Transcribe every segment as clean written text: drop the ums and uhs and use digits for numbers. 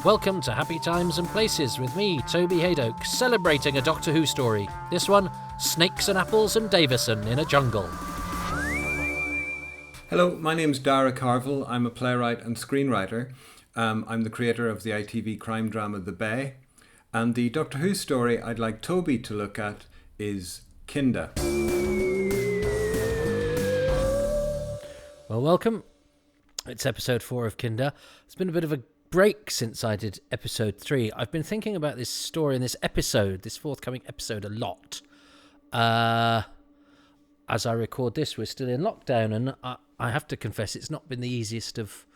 Welcome to Happy Times and Places with me, Toby Hadoke, celebrating a Doctor Who story. This one, Snakes and Apples and Davison in a Jungle. Hello, my name's Daragh Carville. I'm a playwright and screenwriter. I'm the creator of the ITV crime drama The Bay. And the Doctor Who story I'd like Toby to look at is Kinda. Well, welcome. It's episode 4 of Kinda. It's been a bit of a break since I did episode 3. I've been thinking about this story and this episode, this forthcoming episode, a lot. As I record this, we're still in lockdown, and I have to confess it's not been the easiest of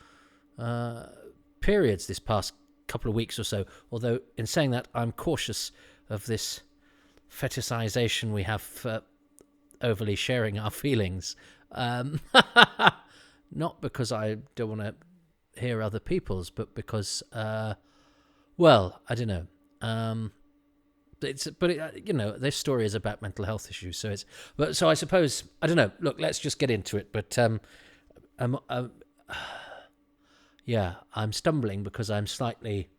periods this past couple of weeks or so. Although, in saying that, I'm cautious of this fetishization we have for overly sharing our feelings. Not because I don't want to hear other people's, but because, well, I don't know. This story is about mental health issues, so I suppose, I don't know. Look, let's just get into it. But I'm stumbling because I'm slightly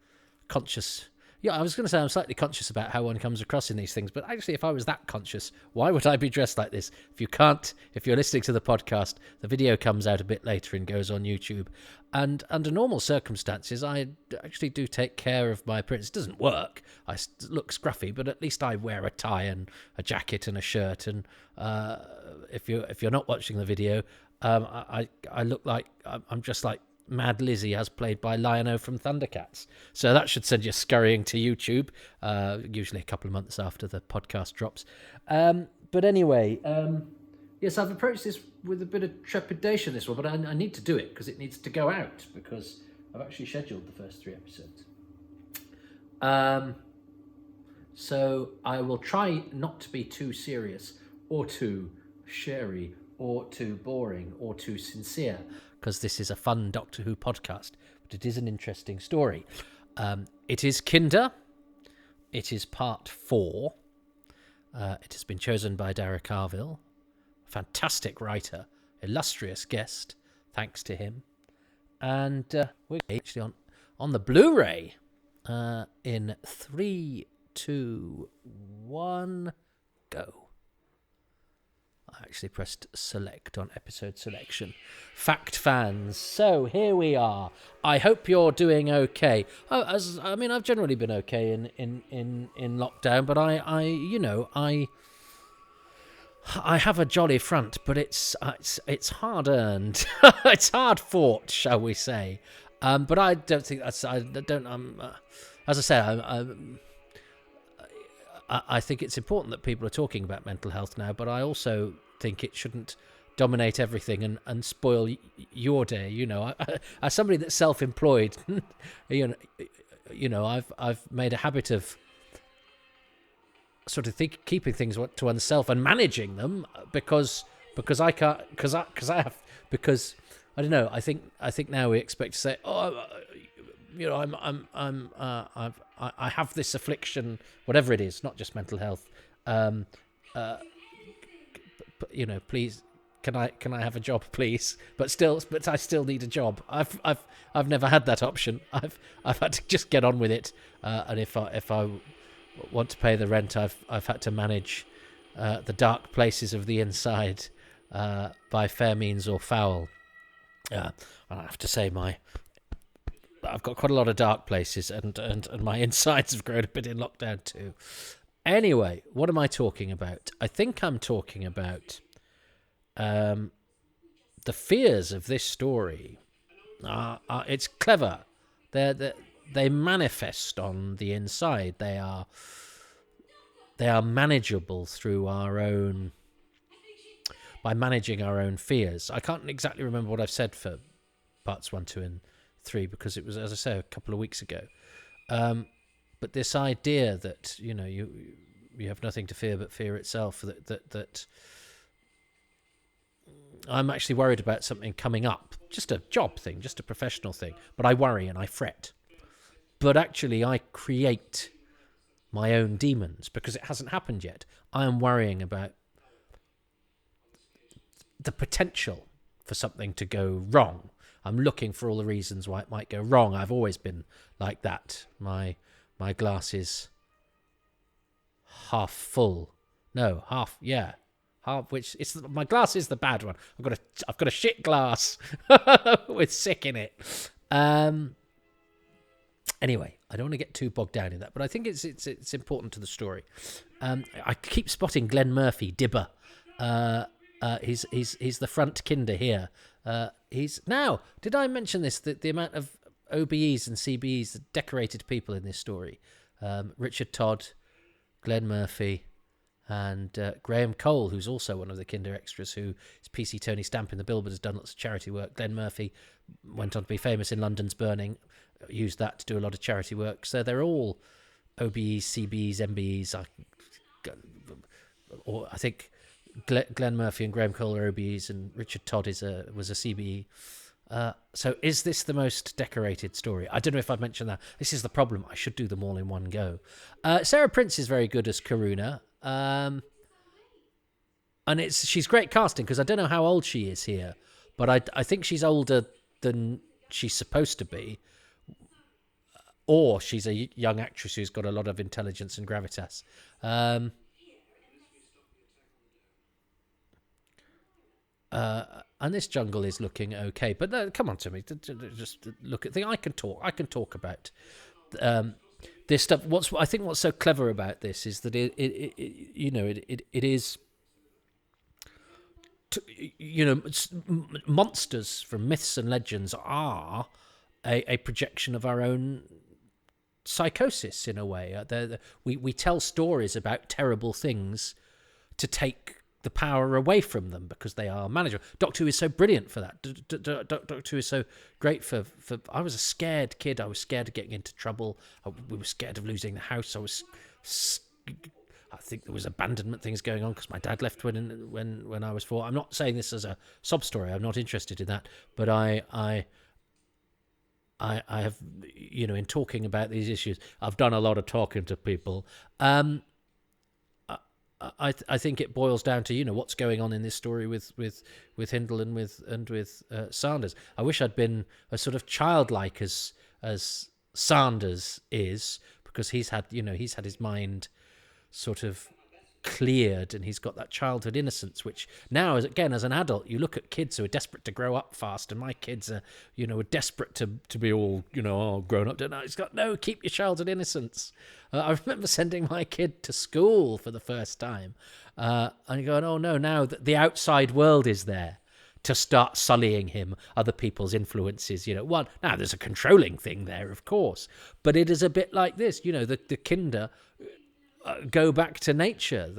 conscious. Yeah, I was going to say I'm slightly conscious about how one comes across in these things, but actually, if I was that conscious, why would I be dressed like this? If you're listening to the podcast, the video comes out a bit later and goes on YouTube. And under normal circumstances, I actually do take care of my appearance. It doesn't work. I look scruffy, but at least I wear a tie and a jacket and a shirt. And if you're not watching the video, I look like I'm just like Mad Lizzie, as played by Lion-O from Thundercats. So that should send you scurrying to YouTube, usually a couple of months after the podcast drops. But anyway, yes, I've approached this with a bit of trepidation, this one, but I need to do it because it needs to go out, because I've actually scheduled the first 3 episodes. So I will try not to be too serious or too sherry or too boring or too sincere, because this is a fun Doctor Who podcast, but it is an interesting story. It is Kinda. It is part 4. It has been chosen by Daragh Carville, fantastic writer, illustrious guest, thanks to him. And we're actually on the Blu-ray in 3, 2, 1, go. I actually pressed select on episode selection. Fact fans. So here we are. I hope you're doing okay. I've generally been okay in lockdown, but I have a jolly front, but it's hard earned. It's hard fought, shall we say? But I don't think that's. I don't. As I say, I think it's important that people are talking about mental health now, but I also think it shouldn't dominate everything and spoil your day. As somebody that's self-employed, I've made a habit of sort of keeping things to oneself and managing them because I can't, I don't know. I think now we expect to say, I have this affliction, whatever it is, not just mental health. Please, can I have a job, please? But I still need a job. I've never had that option. I've had to just get on with it. And if I want to pay the rent, I've had to manage the dark places of the inside by fair means or foul. I have to say I've got quite a lot of dark places, and my insides have grown a bit in lockdown too. Anyway, what am I talking about? I think I'm talking about the fears of this story. It's clever. They manifest on the inside. They are manageable through by managing our own fears. I can't exactly remember what I've said for parts 1, 2, and 3, because it was, as I say, a couple of weeks ago. But this idea that you have nothing to fear but fear itself. That I'm actually worried about something coming up, just a job thing, just a professional thing. But I worry and I fret. But actually, I create my own demons because it hasn't happened yet. I am worrying about the potential for something to go wrong. I'm looking for all the reasons why it might go wrong. I've always been like that. My glass is half full. No, half. Yeah, half. Which my glass is the bad one. I've got a shit glass with sick in it. Anyway, I don't want to get too bogged down in that, but I think it's important to the story. I keep spotting Glenn Murphy, Dibber. He's the front kinder here. He's now. Did I mention this? That the amount of OBEs and CBEs, the decorated people in this story, Richard Todd, Glenn Murphy, and Graham Cole, who's also one of the kinder extras, who is PC Tony Stamp in the Bill, but has done lots of charity work. Glenn Murphy went on to be famous in London's Burning, used that to do a lot of charity work. So they're all OBEs, CBEs, MBEs. I think Glenn Murphy and Graham Cole are OBEs, and Richard Todd was a CBE. So is this the most decorated story? I don't know if I've mentioned that. This is the problem. I should do them all in one go. Sarah Prince is very good as Karuna. And she's great casting, because I don't know how old she is here, but I think she's older than she's supposed to be, or she's a young actress who's got a lot of intelligence and gravitas. And this jungle is looking okay, but come on to me, just look at the. I can talk about this stuff. I think what's so clever about this is that it is, monsters from myths and legends are a projection of our own psychosis in a way. We tell stories about terrible things to take the power away from them because they are manageable. Doctor Who is so brilliant for that. Doctor Who is so great for. I was a scared kid. I was scared of getting into trouble. We were scared of losing the house. I think there was abandonment things going on because my dad left when I was 4. I'm not saying this as a sob story. I'm not interested in that. But I have, in talking about these issues, I've done a lot of talking to people. I think it boils down to what's going on in this story with Hindle and with Sanders. I wish I'd been as sort of childlike as Sanders is, because he's had his mind sort of cleared, and he's got that childhood innocence, which now, as an adult, you look at kids who are desperate to grow up fast, and my kids are desperate to be all grown up. It's got no, keep your childhood innocence. I remember sending my kid to school for the first time, and going, oh no, now that the outside world is there to start sullying him, other people's influences. Now there's a controlling thing there, of course, but it is a bit like this. The kinder go back to nature,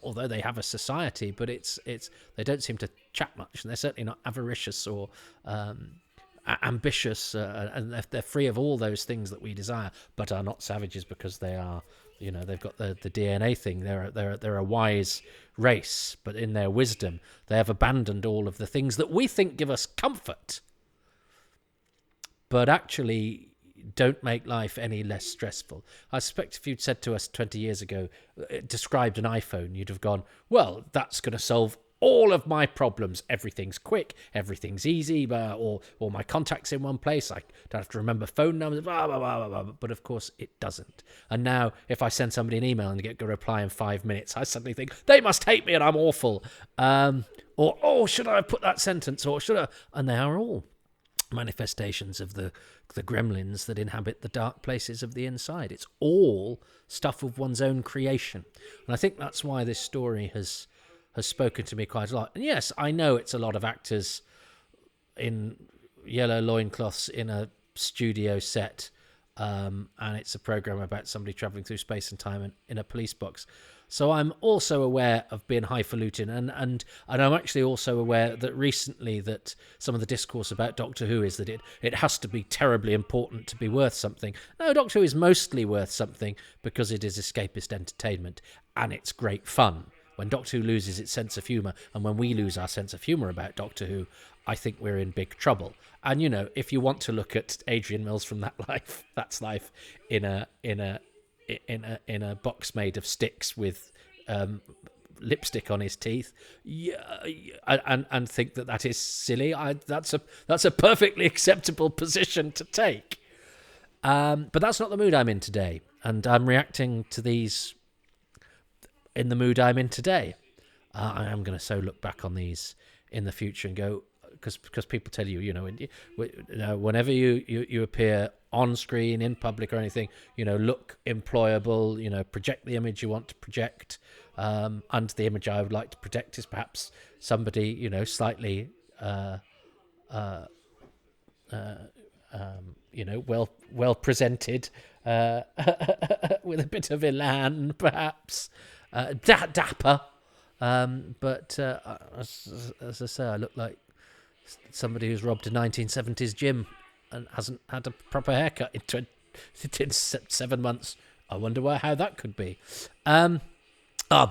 although they have a society, but it's they don't seem to chat much, and they're certainly not avaricious or ambitious, and they're free of all those things that we desire, but are not savages because they are, they've got the DNA thing. They're a wise race, but in their wisdom, they have abandoned all of the things that we think give us comfort, but actually don't make life any less stressful. I suspect if you'd said to us 20 years ago, described an iPhone, you'd have gone, well, that's going to solve all of my problems. Everything's quick, everything's easy, or my contacts in one place. I don't have to remember phone numbers, blah, blah, blah, blah, blah. But of course it doesn't. And now if I send somebody an email and get a reply in 5 minutes, I suddenly think, they must hate me and I'm awful. Or, oh, should I have put that sentence? Or should I? And they are all manifestations of the gremlins that inhabit the dark places of the inside. It's all stuff of one's own creation. And I think that's why this story has spoken to me quite a lot. And yes, I know it's a lot of actors in yellow loincloths in a studio set, and it's a program about somebody travelling through space and time in a police box. So I'm also aware of being highfalutin, and I'm actually also aware that recently that some of the discourse about Doctor Who is that it has to be terribly important to be worth something. No, Doctor Who is mostly worth something because it is escapist entertainment, and it's great fun. When Doctor Who loses its sense of humour, and when we lose our sense of humour about Doctor Who, I think we're in big trouble. And if you want to look at Adrian Mills from that's life in a box made of sticks with lipstick on his teeth, and think that is silly. That's a perfectly acceptable position to take. But that's not the mood I'm in today, and I'm reacting to these in the mood I'm in today. I am going to so look back on these in the future and go, because people tell you, whenever you appear on screen, in public or anything, look employable, project the image you want to project. And the image I would like to project is perhaps somebody, slightly, well presented, with a bit of elan, perhaps, dapper. But as I say, I look like somebody who's robbed a 1970s gym and hasn't had a proper haircut in 7 months. I wonder how that could be.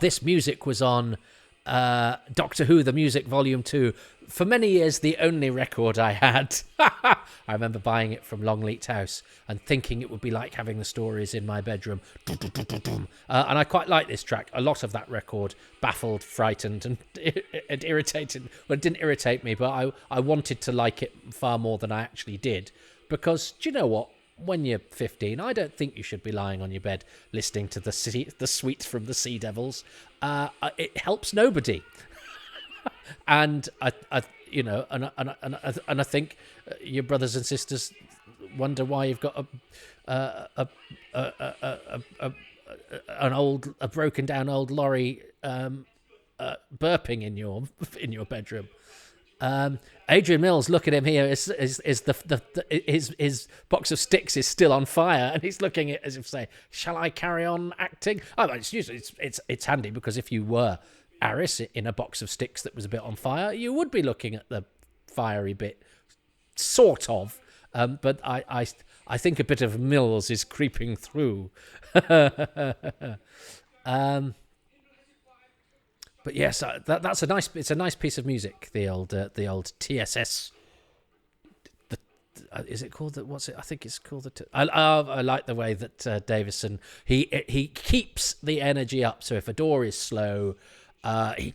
This music was on Doctor Who, The Music Volume 2. For many years, the only record I had. I remember buying it from Longleat House and thinking it would be like having the stories in my bedroom. And I quite like this track. A lot of that record baffled, frightened, and it irritated. Well, it didn't irritate me, but I wanted to like it far more than I actually did. Because, do you know what? When you're 15, I don't think you should be lying on your bed listening to the Suite from the Sea Devils. It helps nobody. And I think your brothers and sisters wonder why you've got a broken down old lorry burping in your bedroom. Adrian Mills, look at him here. His box of sticks is still on fire, and he's looking at it as if to say, "Shall I carry on acting?" It's handy because if you were Aris in a box of sticks that was a bit on fire, you would be looking at the fiery bit, sort of. But I think a bit of Mills is creeping through. But yes, that's a nice. It's a nice piece of music. The old TSS. Is it called that? What's it? I think it's called the. I like the way that Davison he keeps the energy up. So if a door is slow, he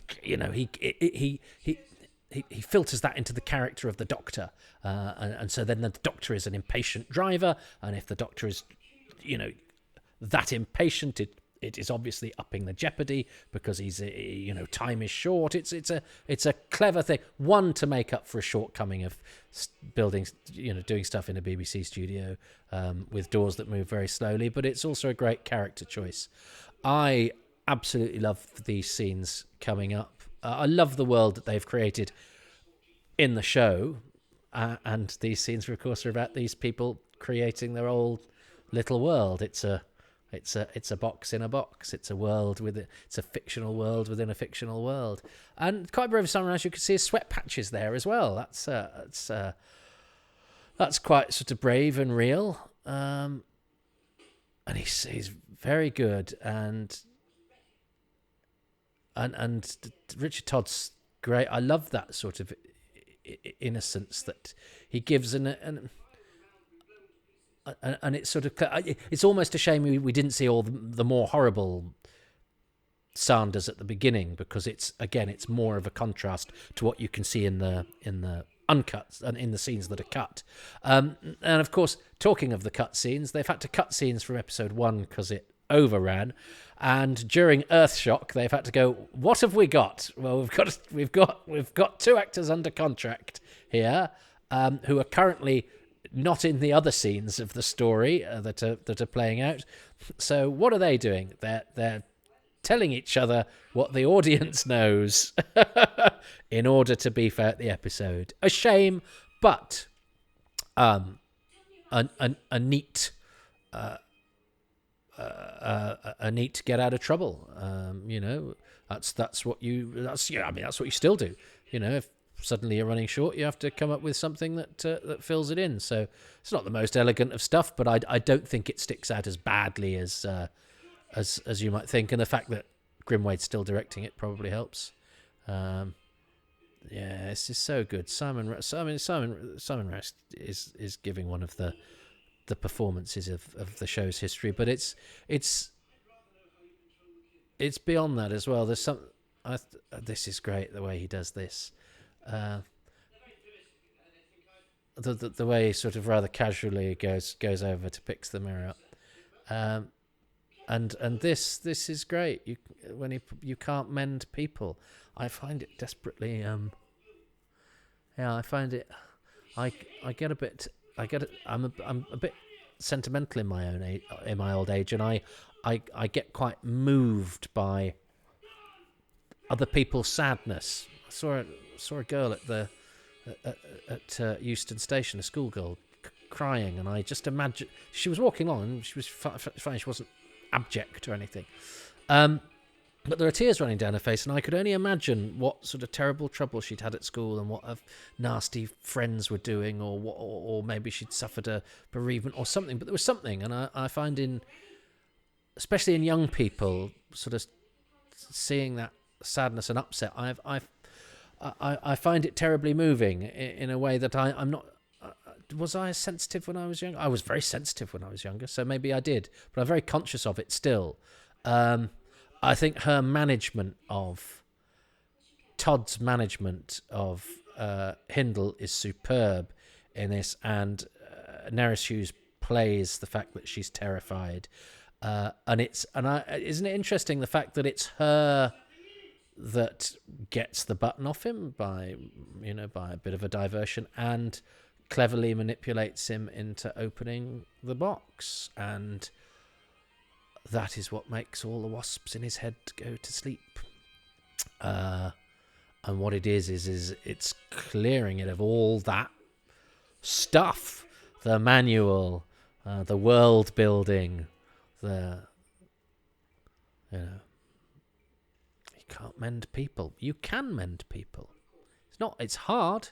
filters that into the character of the Doctor, and so then the Doctor is an impatient driver, and if the Doctor is, that impatient, it is obviously upping the jeopardy because he's, time is short. It's a clever thing. One, to make up for a shortcoming of building, doing stuff in a BBC studio with doors that move very slowly. But it's also a great character choice. I absolutely love these scenes coming up. I love the world that they've created in the show, and these scenes, of course, are about these people creating their old little world. It's a box in a box. It's a fictional world within a fictional world. And quite brave sunrise, you can see his sweat patches there as well. That's quite sort of brave and real. And he's very good. And Richard Todd's great. I love that sort of innocence that he gives, and it's sort of, it's almost a shame we didn't see all the more horrible Sanders at the beginning, because it's more of a contrast to what you can see in the uncut and in the scenes that are cut. And of course, talking of the cut scenes, they've had to cut scenes from episode 1 because it overran, and during Earthshock they've had to go, what have we got? Well, we've got 2 actors under contract here who are currently not in the other scenes of the story that are playing out. So what are they doing? They're telling each other what the audience knows in order to beef out the episode. A shame, but a neat get out of trouble. That's what you still do. If suddenly you're running short, you have to come up with something that fills it in. So it's not the most elegant of stuff, but I don't think it sticks out as badly as you might think. And the fact that Grimwade's still directing it probably helps. It's just so good. Simon Rest is giving one of the performances of the show's history, but it's beyond that as well. There's this is great the way he does this. The way he sort of rather casually goes over to picks the mirror up. And this is great. You can't mend people. I find it desperately. I find it. I get a bit. I'm a bit sentimental in my old age, and I get quite moved by other people's sadness. I saw a girl at Euston Station, a schoolgirl, crying, and I just imagined she was walking on, and she was fine. She wasn't abject or anything, but there are tears running down her face, and I could only imagine what sort of terrible trouble she'd had at school, and what her nasty friends were doing, or maybe she'd suffered a bereavement or something. But there was something, and I find especially in young people, sort of seeing that sadness and upset, I find it terribly moving in a way that I'm not. Was I sensitive when I was younger? I was very sensitive when I was younger, so maybe I did, but I'm very conscious of it still. I think Todd's management of Hindle is superb in this, and Nerys Hughes plays the fact that she's terrified, isn't it interesting the fact that it's her that gets the button off him by a bit of a diversion, and cleverly manipulates him into opening the box, and that is what makes all the wasps in his head go to sleep. And what it is it's clearing it of all that stuff, the manual, the world building, you can't mend people. You can mend people. It's hard.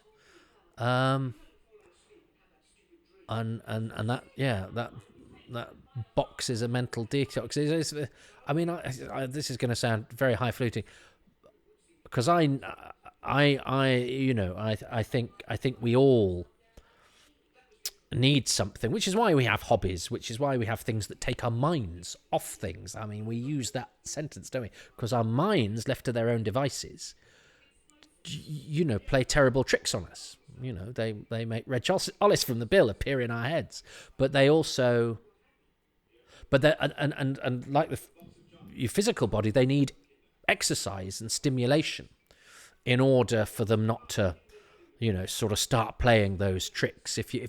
And that box is a mental detox. This is going to sound very highfalutin, because I think we all need something, which is why we have hobbies, which is why we have things that take our minds off things. I mean, we use that sentence, don't we? Because our minds, left to their own devices, play terrible tricks on us. They make Reg Ollis from the Bill appear in our heads, but they also, and like your physical body, they need exercise and stimulation in order for them not to, sort of start playing those tricks. If you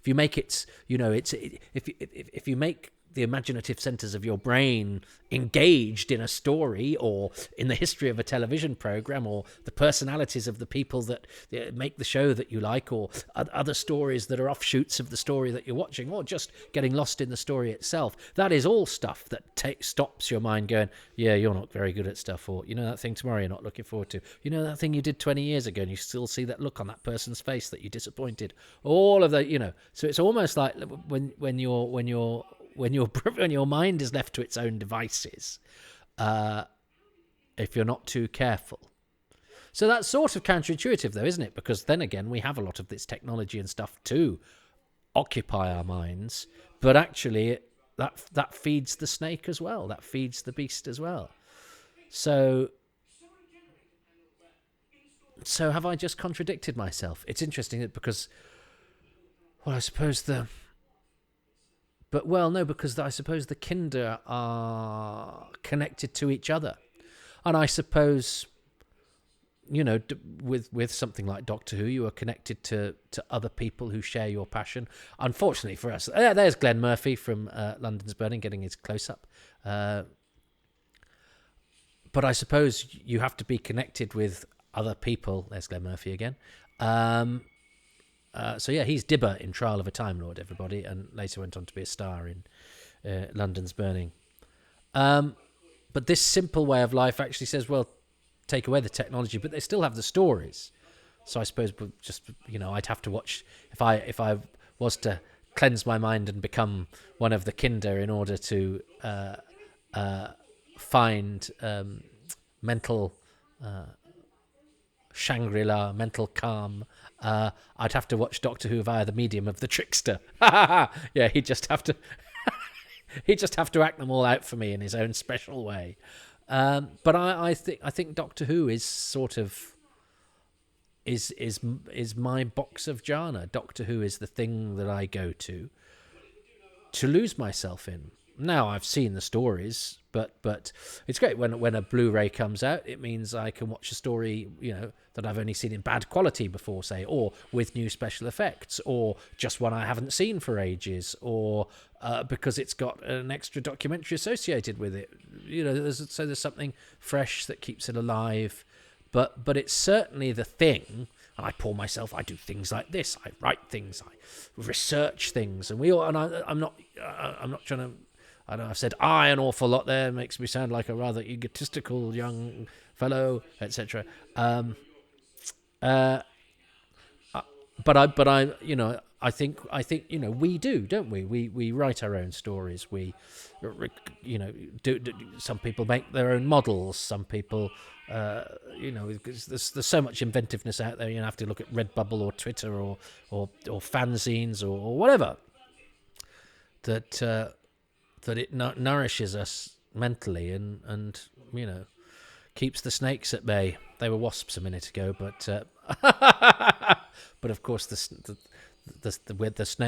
make it, if you make the imaginative centers of your brain engaged in a story, or in the history of a television program, or the personalities of the people that make the show that you like, or other stories that are offshoots of the story that you're watching, or just getting lost in the story itself, that is all stuff that stops your mind going, yeah, you're not very good at stuff, or that thing tomorrow you're not looking forward to, that thing you did 20 years ago and you still see that look on that person's face that you're disappointed, all of that, so it's almost like when your mind is left to its own devices, if you're not too careful. So that's sort of counterintuitive, though, isn't it? Because then again, we have a lot of this technology and stuff to occupy our minds, but actually that feeds the snake as well. That feeds the beast as well. So have I just contradicted myself? It's interesting because, well, I suppose because I suppose the Kinder are connected to each other. And I suppose, with something like Doctor Who, you are connected to other people who share your passion. Unfortunately for us, there's Glenn Murphy from London's Burning getting his close-up. But I suppose you have to be connected with other people. There's Glenn Murphy again. He's Dibber in Trial of a Time Lord, everybody, and later went on to be a star in London's Burning. But this simple way of life actually says, well, take away the technology, but they still have the stories. So I suppose I'd have to watch, if I was to cleanse my mind and become one of the Kinder in order to find mental Shangri-La, mental calm, I'd have to watch Doctor Who via the medium of the trickster. Yeah, he'd just have to act them all out for me in his own special way. But I think Doctor Who is sort of is my box of jhana. Doctor Who is the thing that I go to lose myself in. Now I've seen the stories, but it's great when a Blu-ray comes out. It means I can watch a story, that I've only seen in bad quality before, say, or with new special effects, or just one I haven't seen for ages, or because it's got an extra documentary associated with it. There's something fresh that keeps it alive. But it's certainly the thing. And I pour myself. I do things like this. I write things. I research things. And I'm not trying to. I know I've said an awful lot there. It makes me sound like a rather egotistical young fellow, etc. But I think we do, don't we? We write our own stories. We, do some people make their own models. Some people, there's so much inventiveness out there. You have to look at Redbubble or Twitter or fanzines or whatever that it nourishes us mentally and keeps the snakes at bay. They were wasps a minute ago, but but of course the snake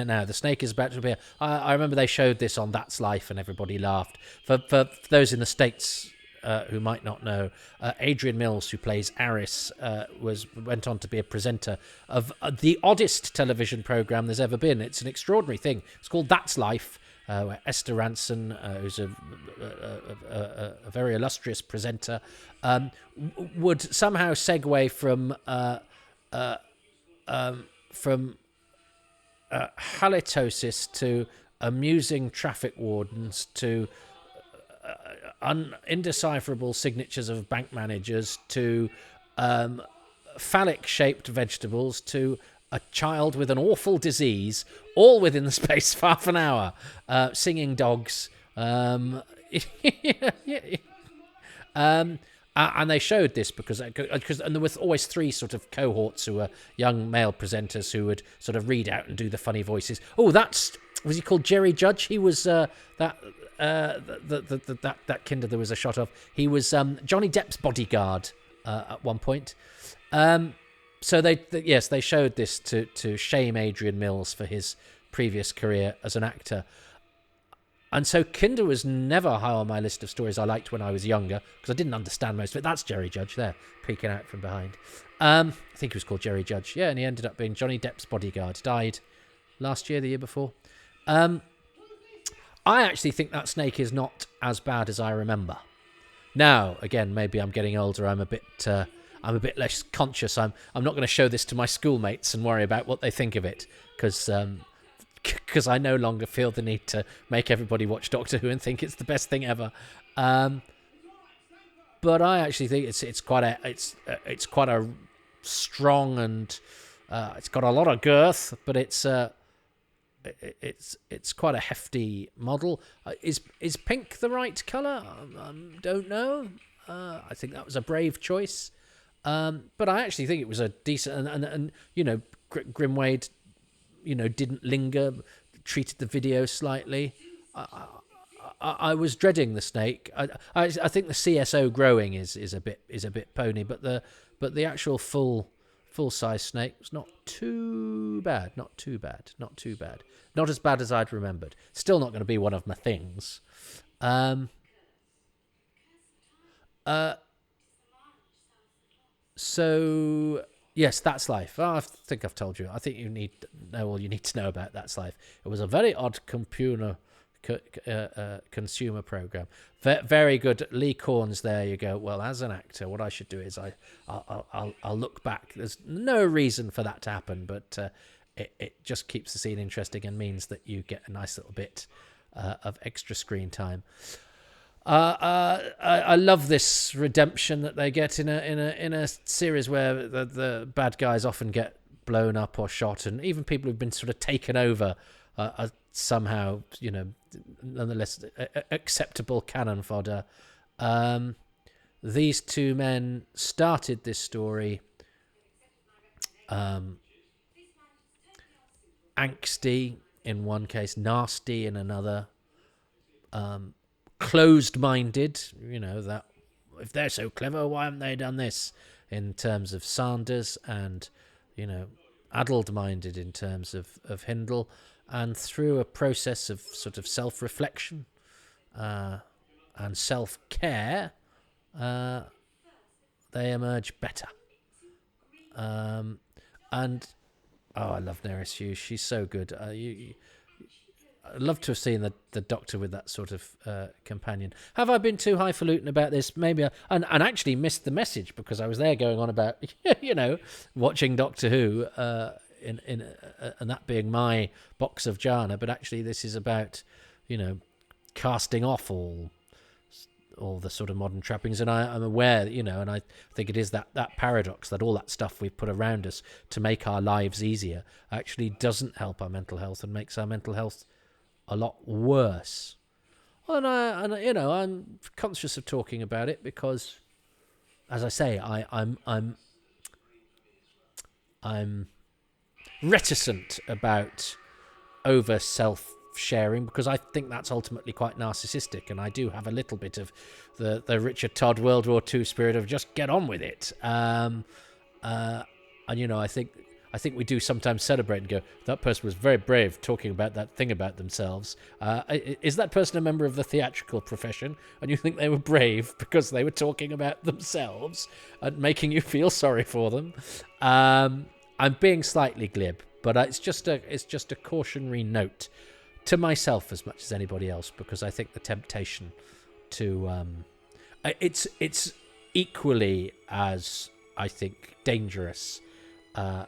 now. The snake is about to appear. I remember they showed this on That's Life, and everybody laughed. For those in the States who might not know, Adrian Mills, who plays Aris, went on to be a presenter of the oddest television program there's ever been. It's an extraordinary thing. It's called That's Life. Where Esther Ranson, who's a very illustrious presenter, would somehow segue from halitosis to amusing traffic wardens to indecipherable signatures of bank managers to phallic-shaped vegetables to a child with an awful disease, all within the space of half an hour, singing dogs. And they showed this because there were always three sort of cohorts who were young male presenters who would sort of read out and do the funny voices. Oh, was he called Jerry Judge? He was that kinder there was a shot of. He was Johnny Depp's bodyguard at one point. So they showed this to shame Adrian Mills for his previous career as an actor. And so Kinder was never high on my list of stories I liked when I was younger, because I didn't understand most of it. That's Jerry Judge there, peeking out from behind. I think he was called Jerry Judge. Yeah, and he ended up being Johnny Depp's bodyguard. Died last year, the year before. I actually think that snake is not as bad as I remember. Now, again, maybe I'm getting older. I'm a bit less conscious. I'm not going to show this to my schoolmates and worry about what they think of it, because I no longer feel the need to make everybody watch Doctor Who and think it's the best thing ever. But I actually think it's quite a strong and it's got a lot of girth, but it's quite a hefty model. Is pink the right colour? Don't know. I think that was a brave choice. But I actually think it was a decent and Grimwade, didn't linger, treated the video slightly. I was dreading the snake. I think the CSO growing is a bit pony, but the actual full size snake was not too bad. Not as bad as I'd remembered. Still not going to be one of my things. So yes, That's Life. I think I've told you. I think you need to know all you need to know about That's Life. It was a very odd consumer program. Very good. Lee Corns. There you go. Well, as an actor, what I should do is I'll look back. There's no reason for that to happen, but it just keeps the scene interesting and means that you get a nice little bit of extra screen time. I love this redemption that they get in a series where the bad guys often get blown up or shot, and even people who've been sort of taken over are somehow, nonetheless acceptable cannon fodder. These two men started this story angsty in one case, nasty in another, closed-minded, that if they're so clever, why haven't they done this? In terms of Sanders, and addled-minded in terms of Hindle, and through a process of sort of self-reflection and self-care, they emerge better. And I love Nerys Hughes. She's so good. I'd love to have seen the Doctor with that sort of companion. Have I been too highfalutin about this? Maybe and actually missed the message, because I was there going on about watching Doctor Who and that being my box of jhana. But actually, this is about casting off all the sort of modern trappings, and I'm aware, and I think it is that paradox that all that stuff we've put around us to make our lives easier actually doesn't help our mental health and makes our mental health a lot worse. And I'm conscious of talking about it because, as I say, I'm reticent about over self-sharing, because I think that's ultimately quite narcissistic, and I do have a little bit of the Richard Todd World War II spirit of just get on with it. And I think we do sometimes celebrate and go, that person was very brave talking about that thing about themselves. Is that person a member of the theatrical profession? And you think they were brave because they were talking about themselves and making you feel sorry for them? I'm being slightly glib, but it's just a cautionary note to myself as much as anybody else, because I think the temptation to it's equally as, I think, dangerous. The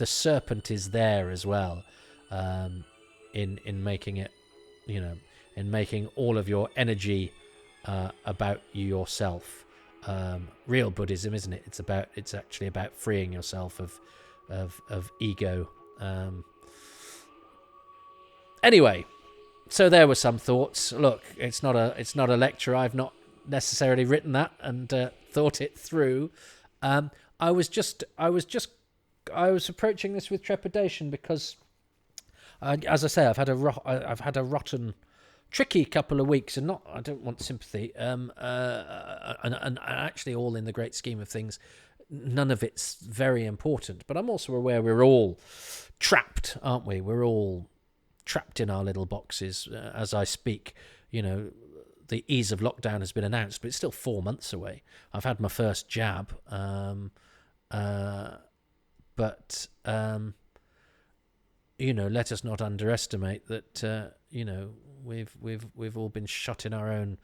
serpent is there as well, in making it, in making all of your energy about yourself. Real Buddhism, isn't it? It's actually about freeing yourself of ego. Anyway, so there were some thoughts. Look, it's not a lecture. I've not necessarily written that and thought it through. I was approaching this with trepidation because, as I say, I've had a rotten, tricky couple of weeks, and I don't want sympathy. And actually, all in the great scheme of things, none of it's very important. But I'm also aware we're all trapped, aren't we? We're all trapped in our little boxes as I speak. The ease of lockdown has been announced, but it's still 4 months away. I've had my first jab. But let us not underestimate that. We've all been shut in our own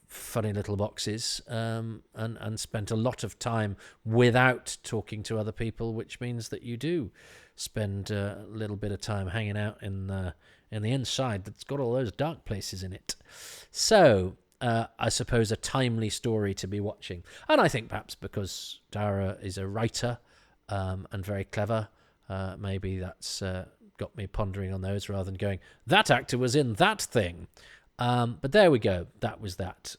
funny little boxes, and spent a lot of time without talking to other people, which means that you do spend a little bit of time hanging out in the inside that's got all those dark places in it. So I suppose a timely story to be watching, and I think perhaps because Daragh is a writer. And very clever. Maybe that's got me pondering on those rather than going, that actor was in that thing. But there we go. That was that.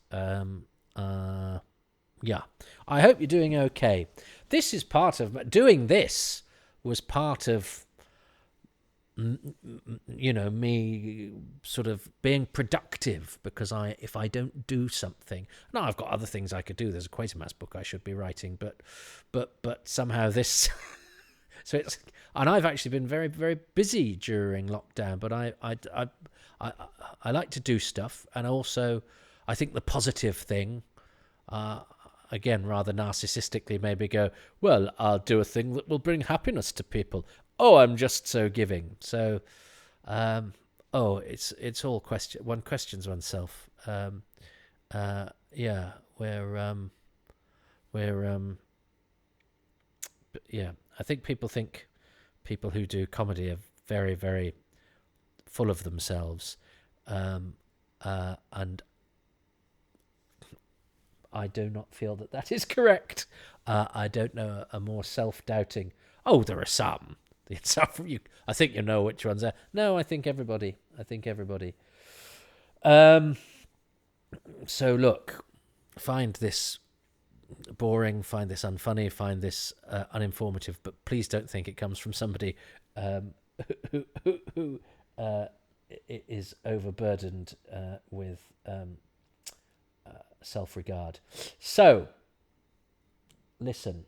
Yeah. I hope you're doing okay. This is part of... Doing this was part of, me sort of being productive, because if I don't do something... No, I've got other things I could do. There's a Quatermass book I should be writing, but somehow this... So it's... And I've actually been very, very busy during lockdown, but I like to do stuff. And also, I think the positive thing, again, rather narcissistically, maybe go, well, I'll do a thing that will bring happiness to people. Oh, I'm just so giving. So, it's all question. One questions oneself. Yeah, I think people who do comedy are very, very full of themselves, and I do not feel that is correct. I don't know a more self-doubting. Oh, there are some. I think you know which ones are. No, I think everybody. So look, find this boring, find this unfunny, find this uninformative, but please don't think it comes from somebody who is overburdened with self-regard. So, listen.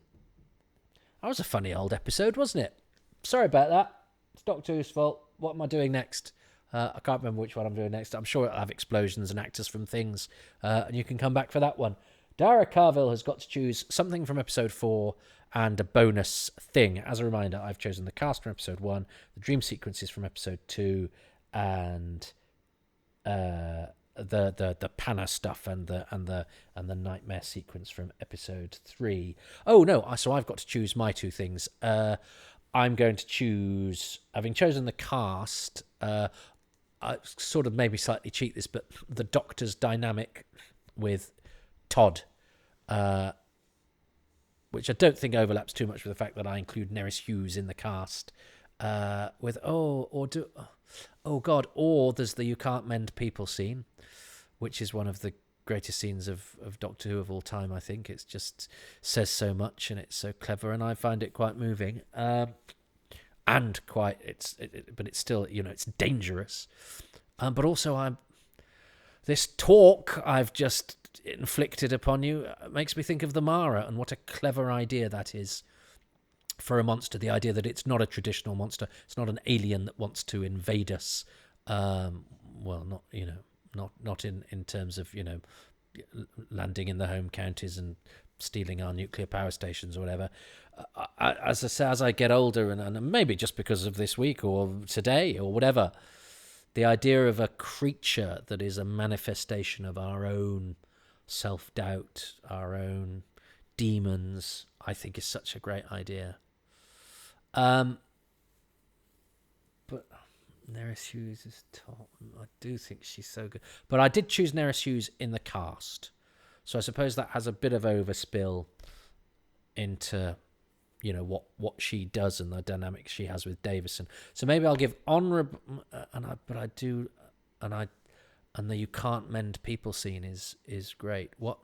That was a funny old episode, wasn't it? Sorry about that. It's Doctor Who's fault. What am I doing next? I can't remember which one I'm doing next. I'm sure it'll have explosions and actors from Things, and you can come back for that one. Daragh Carville has got to choose something from episode 4 and a bonus thing. As a reminder, I've chosen the cast from episode 1, the dream sequences from episode 2, and the Panna stuff and the nightmare sequence from episode 3. Oh no! So I've got to choose my two things. I'm going to choose, having chosen the cast. I sort of maybe slightly cheat this, but the Doctor's dynamic with Todd, which I don't think overlaps too much with the fact that I include Nerys Hughes in the cast. Or there's the "You Can't Mend People" scene, which is one of the greatest scenes of Doctor Who of all time. I think it just says so much and it's so clever, and I find it quite moving. And quite, but it's still, it's dangerous. But also, this talk I've just inflicted upon you makes me think of the Mara, and what a clever idea that is for a monster. The idea that it's not a traditional monster, it's not an alien that wants to invade us. Not in terms of landing in the home counties and stealing our nuclear power stations or whatever. As I say, as I get older, and maybe just because of this week or today or whatever, the idea of a creature that is a manifestation of our own self-doubt, our own demons, I think is such a great idea. But Nerys Hughes is top. I do think she's so good. But I did choose Nerys Hughes in the cast, so I suppose that has a bit of overspill into what she does and the dynamics she has with Davison. So maybe I'll give honourable, and the "You Can't Mend People" scene is great. What?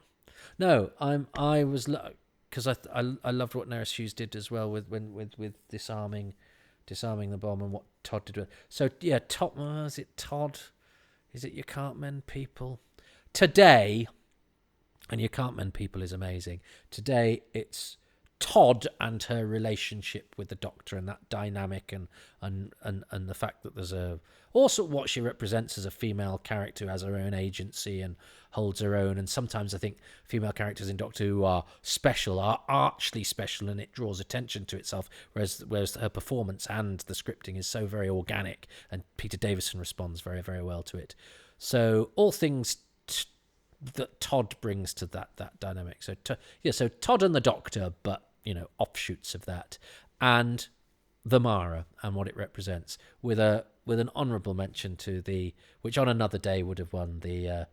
No, I was because I loved what Nerys Hughes did as well with disarming the bomb and what Todd did with. So yeah, is it Todd? Is it "You Can't Mend People" today? And "You Can't Mend People" is amazing. Today it's Todd and her relationship with the Doctor and that dynamic and the fact that there's also what she represents as a female character who has her own agency and holds her own. And sometimes I think female characters in Doctor Who are archly special, and it draws attention to itself, whereas her performance and the scripting is so very organic, and Peter Davison responds very, very well to it. So all things that Todd brings to that dynamic. So so Todd and the Doctor, but offshoots of that, and the Mara and what it represents, with an honourable mention to which on another day would have won the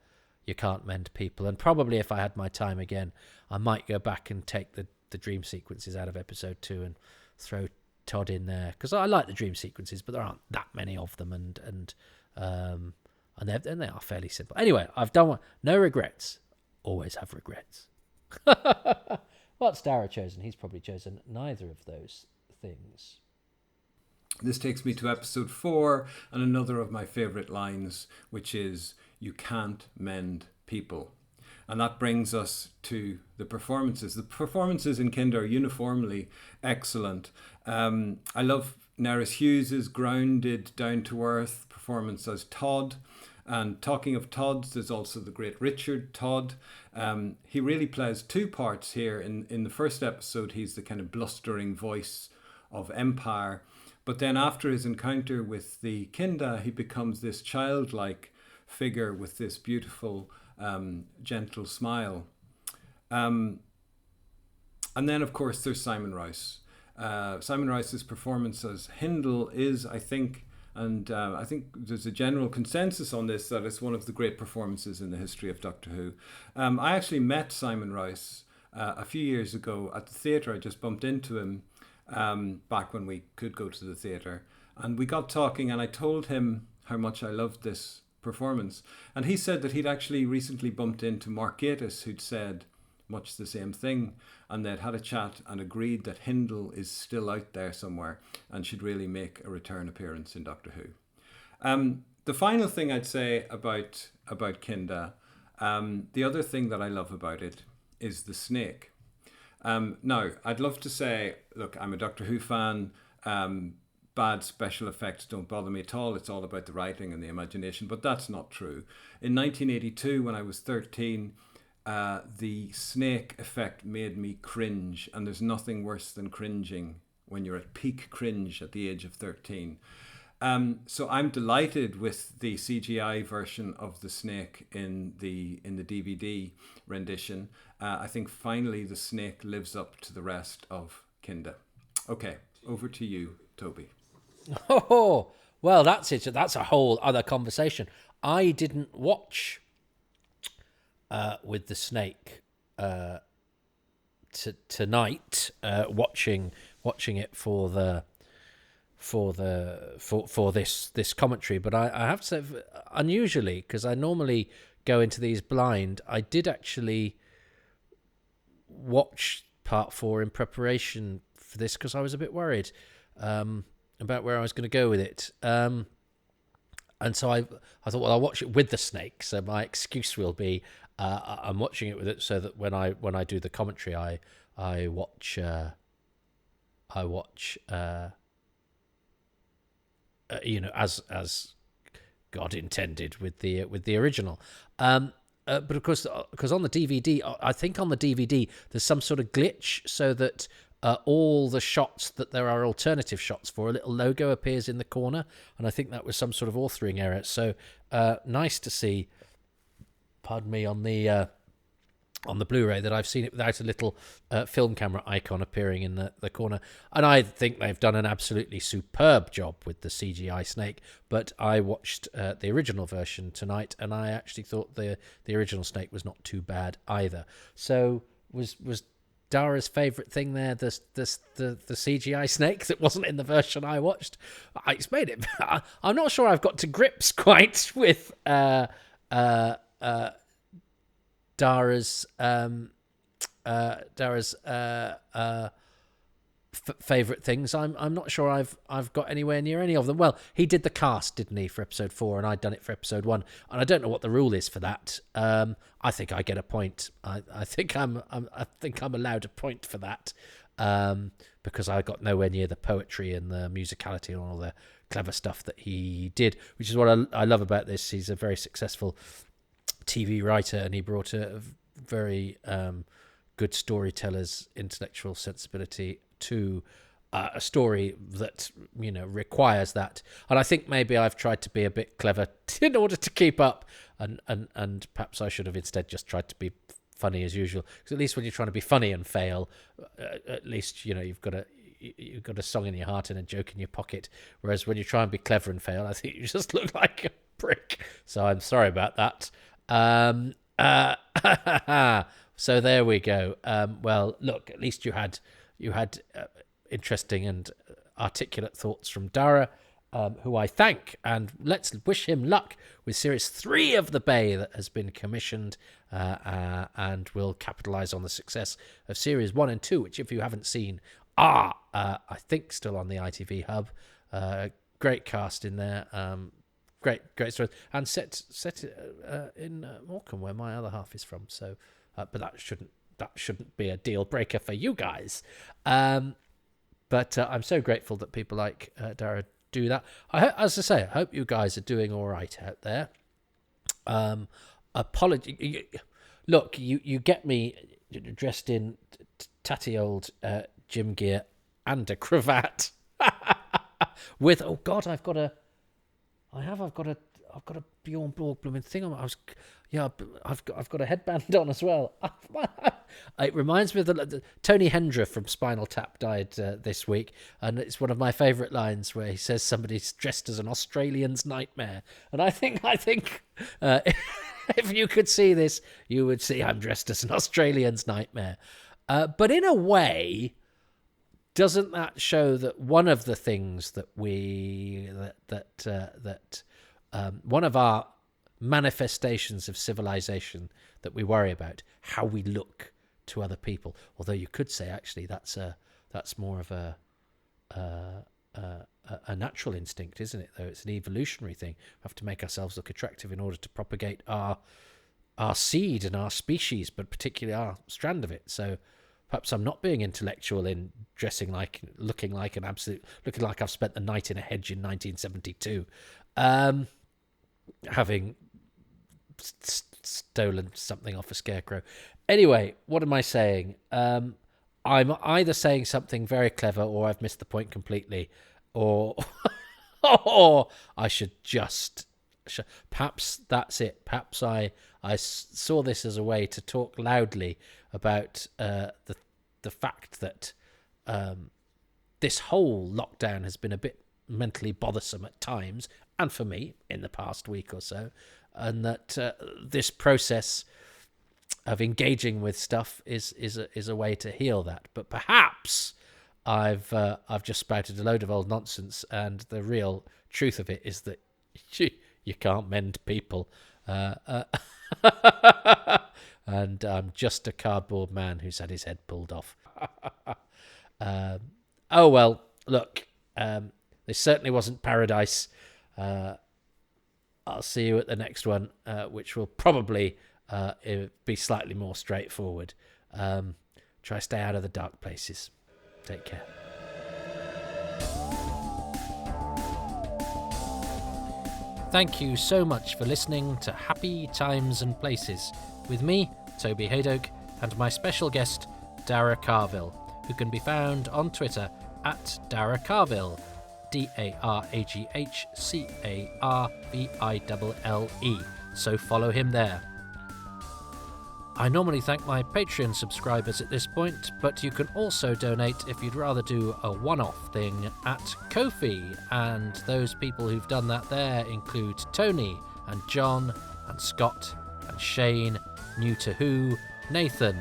"You Can't Mend People." And probably if I had my time again, I might go back and take the dream sequences out of episode 2 and throw Todd in there, because I like the dream sequences, but there aren't that many of them, and they are fairly simple. Anyway, I've done one. No regrets. Always have regrets. What's Daragh chosen? He's probably chosen neither of those things. This takes me to episode 4 and another of my favourite lines, which is "You can't mend people." And that brings us to the performances. The performances in Kinder are uniformly excellent. I love Nerys Hughes' grounded, down-to-earth performance as Todd. And talking of Todds, there's also the great Richard Todd. He really plays two parts here. In the first episode, he's the kind of blustering voice of Empire. But then after his encounter with the Kinda, he becomes this childlike figure with this beautiful, gentle smile. And then, of course, there's Simon Rouse. Simon Rouse's performance as Hindle is, I think there's a general consensus on this, that it's one of the great performances in the history of Doctor Who. I actually met Simon Rouse a few years ago at the theatre. I just bumped into him back when we could go to the theatre. And we got talking, and I told him how much I loved this performance. And he said that he'd actually recently bumped into Mark Gatiss, who'd said much the same thing, and they'd had a chat and agreed that Hindle is still out there somewhere and should really make a return appearance in Doctor Who. The final thing I'd say about Kinda The other thing that I love about it is the snake. Now, I'd love to say, look, I'm a Doctor Who fan. Bad special effects don't bother me at all. It's all about the writing and the imagination, but that's not true. In 1982, when I was 13, the snake effect made me cringe, and there's nothing worse than cringing when you're at peak cringe at the age of 13. So I'm delighted with the CGI version of the snake in the DVD rendition. I think finally the snake lives up to the rest of Kinda. Okay, over to you, Toby. Oh, well, that's it. That's a whole other conversation. I didn't watch with the snake tonight. Watching it for this commentary, but I have to say, unusually, because I normally go into these blind, I did actually watch part 4 in preparation for this because I was a bit worried about where I was going to go with it. And so I thought, well, I'll watch it with the snake. So my excuse will be I'm watching it with it so that when I do the commentary, I watch as God intended with the original. But of course, because on the DVD, I think on the DVD there's some sort of glitch so that all the shots that there are alternative shots for, a little logo appears in the corner, and I think that was some sort of authoring error. So nice to see, pardon me, on the Blu-ray that I've seen it without a little film camera icon appearing in the corner. And I think they've done an absolutely superb job with the CGI snake. But I watched the original version tonight, and I actually thought the original snake was not too bad either. So was Dara's favourite thing there the CGI snake that wasn't in the version I watched? It's made it. I'm not sure I've got to grips quite with Dara's favorite things. I'm not sure I've got anywhere near any of them. Well, he did the cast, didn't he, for episode 4, and I'd done it for episode 1, and I don't know what the rule is for that. I think I get a point. I think I'm allowed a point for that, because I got nowhere near the poetry and the musicality and all the clever stuff that he did, which is what I love about this. He's a very successful TV writer, and he brought a very good storyteller's intellectual sensibility to a story that requires that. And I think maybe I've tried to be a bit clever in order to keep up, and perhaps I should have instead just tried to be funny as usual, because at least when you're trying to be funny and fail, at least you've got a song in your heart and a joke in your pocket, whereas when you try and be clever and fail, I think you just look like a prick. So I'm sorry about that. So there we go. Well, look, at least you had interesting and articulate thoughts from Daragh, who I thank, and let's wish him luck with Series 3 of The Bay that has been commissioned, and will capitalise on the success of Series 1 and 2, which, if you haven't seen, I think still on the ITV hub. Great cast in there. Great story, and set in Morecambe, where my other half is from. So, but that shouldn't be a deal breaker for you guys. But I'm so grateful that people like Daragh do that. As I say, I hope you guys are doing all right out there. Apology. Look, you get me dressed in tatty old gym gear and a cravat with. Oh God, I've got a Bjorn Borg blooming thing on. I've got a headband on as well. It reminds me of the Tony Hendra from Spinal Tap died this week, and it's one of my favourite lines where he says somebody's dressed as an Australian's nightmare, and I think if you could see this, you would see I'm dressed as an Australian's nightmare. But in a way, doesn't that show that one of the things that one of our manifestations of civilization that we worry about, how we look to other people? Although you could say actually that's more of a natural instinct, isn't it? Though it's an evolutionary thing. We have to make ourselves look attractive in order to propagate our our seed and our species, but particularly our strand of it. So perhaps I'm not being intellectual in looking like I've spent the night in a hedge in 1972, having stolen something off a scarecrow. Anyway, what am I saying? I'm either saying something very clever, or I've missed the point completely, or or I should just. Perhaps that's it. Perhaps I saw this as a way to talk loudly about the fact that this whole lockdown has been a bit mentally bothersome at times, and for me in the past week or so, and that this process of engaging with stuff is a way to heal that. But perhaps I've just spouted a load of old nonsense, and the real truth of it is that you can't mend people, and I'm just a cardboard man who's had his head pulled off. Oh well, look, this certainly wasn't paradise. I'll see you at the next one, which will probably be slightly more straightforward. Try stay out of the dark places. Take care. Thank you so much for listening to Happy Times and Places with me, Toby Hadoke, and my special guest, Daragh Carville, who can be found on Twitter at Daragh Carville, DARAGHCARVILLE. So follow him there. I normally thank my Patreon subscribers at this point, but you can also donate if you'd rather do a one-off thing at Ko-fi, and those people who've done that there include Tony and John and Scott and Shane, New to Who, Nathan,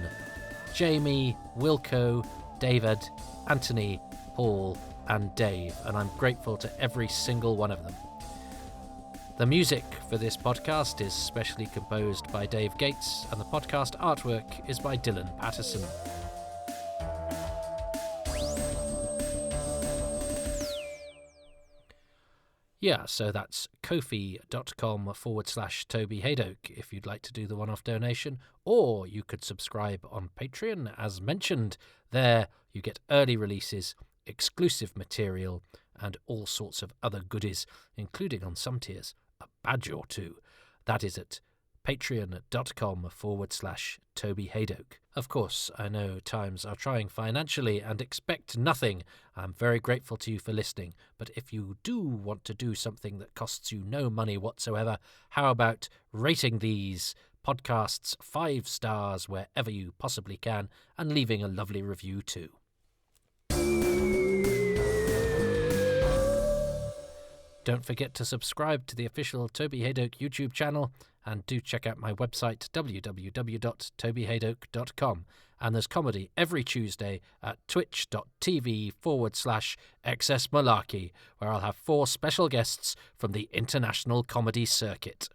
Jamie, Wilco, David, Anthony, Paul and Dave, and I'm grateful to every single one of them. The music for this podcast is specially composed by Dave Gates, and the podcast artwork is by Dylan Patterson. Yeah, so that's kofi.com/Toby Hadoke if you'd like to do the one-off donation, or you could subscribe on Patreon, as mentioned. There you get early releases, exclusive material, and all sorts of other goodies, including on some tiers a badge or two. That is at patreon.com/Toby Hadoke. Of course, I know times are trying financially and expect nothing. I'm very grateful to you for listening, but if you do want to do something that costs you no money whatsoever, how about rating these podcasts 5 stars wherever you possibly can, and leaving a lovely review too. Don't forget to subscribe to the official Toby Hadoke YouTube channel, and do check out my website www.tobyhadoke.com. And there's comedy every Tuesday at twitch.tv/XS Malarkey, where I'll have 4 special guests from the international comedy circuit.